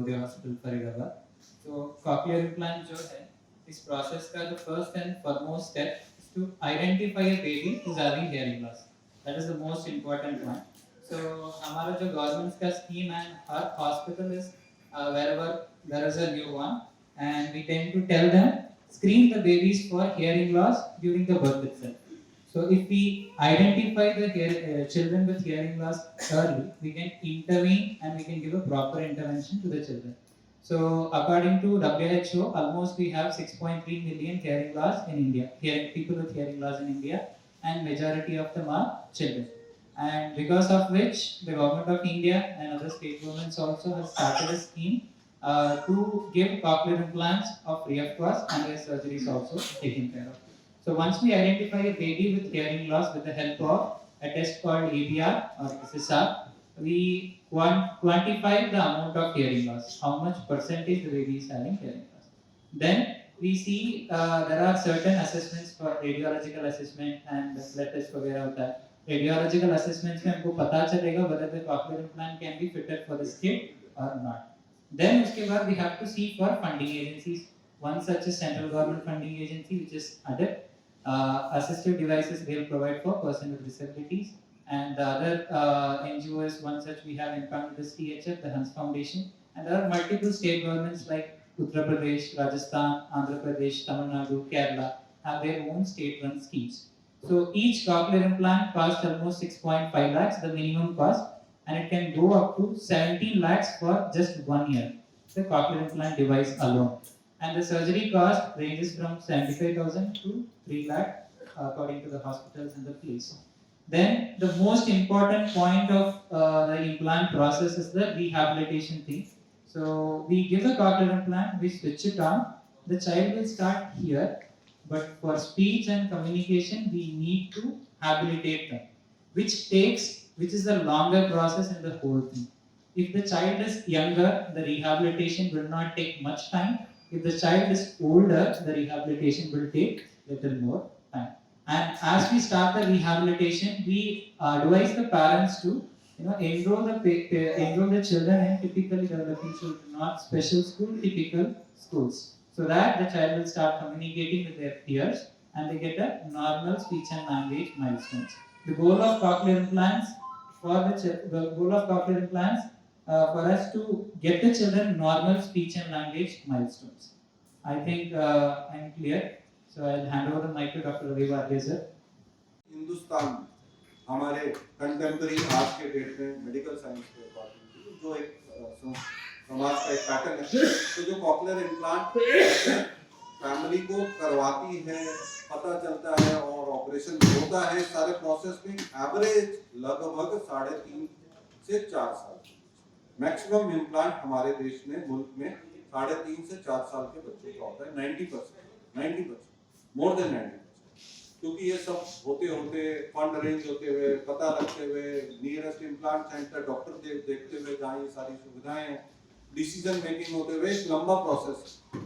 Sarvodaya Hospital, Faridabad. So cochlear implant जो है इस process का the first and foremost step is to identify a baby who's having hearing loss. That is the most important one. So हमारा जो government का scheme and our hospital is wherever there is a newborn, and we tend to tell them screen the babies for hearing loss during the birth itself. So if we identify the children with hearing loss early, we can intervene and we can give a proper intervention to the children. So according to WHO, almost we have 6.3 million hearing loss in India, people with hearing loss in India, and majority of them are children. And because of which the government of India and other state governments also have started a scheme to give cochlear implants of free of cost, and their surgeries also taken care of. So once we identify a baby with hearing loss with the help of a test called ABR or SSR, we quantify the amount of hearing loss, how much percentage the baby is having hearing loss. Then we see there are certain assessments for radiological assessment and blood test वगैरह होता है. Radiological assessments में हमको पता चलेगा whether the cochlear implant can be fitted for this kid or not. Then उसके बाद we have to see for funding agencies. One such is central government funding agency, which is ADIP. Assistive devices they will provide for person with disabilities, and the other NGO is one such we have in this THF, the Hans Foundation, and there are multiple state governments like Uttar Pradesh, Rajasthan, Andhra Pradesh, Tamil Nadu, Kerala have their own state-run schemes. So each cochlear implant costs almost 6.5 lakhs, the minimum cost, and it can go up to 17 lakhs for just 1 year, the cochlear implant device alone. And the surgery cost ranges from 75,000 to 3 lakh according to the hospitals and the place. Then the most important point of the implant process is the rehabilitation thing. So we give the cochlear implant, we switch it on, the child will start here, but for speech and communication we need to habilitate them, which is the longer process in the whole thing. If the child is younger, the rehabilitation will not take much time. If the child is older, the rehabilitation will take little more time. And as we start the rehabilitation, we advise the parents to enroll the children in typically developing children, not special school, typical schools, so that the child will start communicating with their peers and they get a normal speech and language milestones. The goal of cochlear implants for us to get the children normal speech and language milestones. I think I'm clear. So I'll hand over the mic to Dr. Ravi sir. Hindustan में हमारे contemporary आज के date में medical science के according जो एक समाज का एक पैटर्न है, तो जो कॉक्लियर इम्प्लांट फैमिली को करवाती है, पता चलता है और ऑपरेशन होता है, सारे प्रोसेस में एवरेज लगभग 3.5 से 4 साल। मैक्सिमम इम्प्लांट हमारे देश में मुल्क में 3.5 से 4 साल के बच्चों का होता है। 90% मोर देन 90%, क्योंकि ये सब होते होते फंड अरेंज होते हुए, पता लगते हुए, नियरेस्ट इम्प्लांट सेंटर डॉक्टर देखते हुए जहाँ ये सारी सुविधाएं हैं, डिसीजन मेकिंग होते हुए एक लंबा प्रोसेस।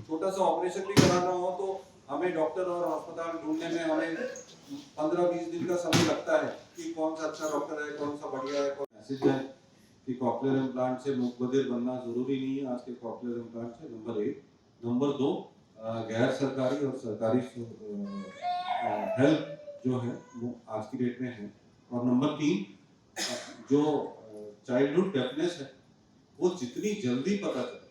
छोटा सा ऑपरेशन भी कराना हो तो हमें डॉक्टर और अस्पताल ढूंढने में हमें 15-20 दिन का समय लगता है कि कौन सा अच्छा डॉक्टर है, कौन सा बढ़िया है। मैसेज है कि कॉक्लियर इम्प्लांट से मुकबदिर बनना जरूरी नहीं है आज के कॉक्लियर इम्प्लांट से, नंबर 1। नंबर 2, गैर सरकारी और सरकारी हेल्प जो है वो आज की डेट में है। और नंबर 3, जो चाइल्डहुड डेफनेस है वो जितनी जल्दी पता चले,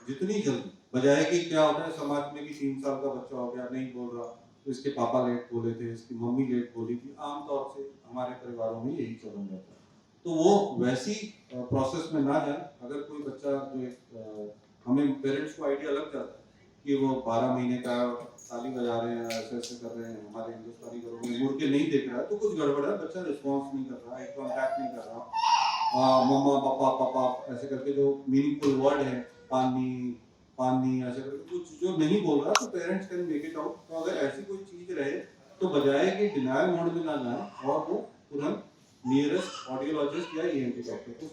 जितनी जल्दी, बजाय कि क्या होता है समाज में कि 3 साल का बच्चा हो गया नहीं बोल रहा, तो इसके पापा लेट बोले थे, इसकी मम्मी लेट बोली थी, आमतौर से हमारे परिवारों में यही चलन रहता है। तो वो वैसी प्रोसेस में ना जाए। अगर कोई बच्चा जो एक हमें पेरेंट्स को आइडिया लग जाता है कि वो 12 महीने का ताली बजा रहे हैं, ऐसे कर रहे हैं, हमारे हिंदुस्तानी घरों में मुड़ के नहीं देख रहा है, तो कुछ गड़बड़ है, बच्चा रिस्पॉन्स नहीं कर रहा है, कॉन्टैक्ट नहीं कर रहा, मम्मा पापा ऐसे करके जो मीनिंगफुल वर्ड है, पानी ऐसे करके कुछ जो नहीं बोल रहा, तो parents can make it out. तो अगर ऐसी कोई चीज रहे तो बजाय कि डिनायल मोड में ना जाए और वो तुरंत नियरेस्ट ऑडियोलॉजिस्ट या ENT डॉक्टर को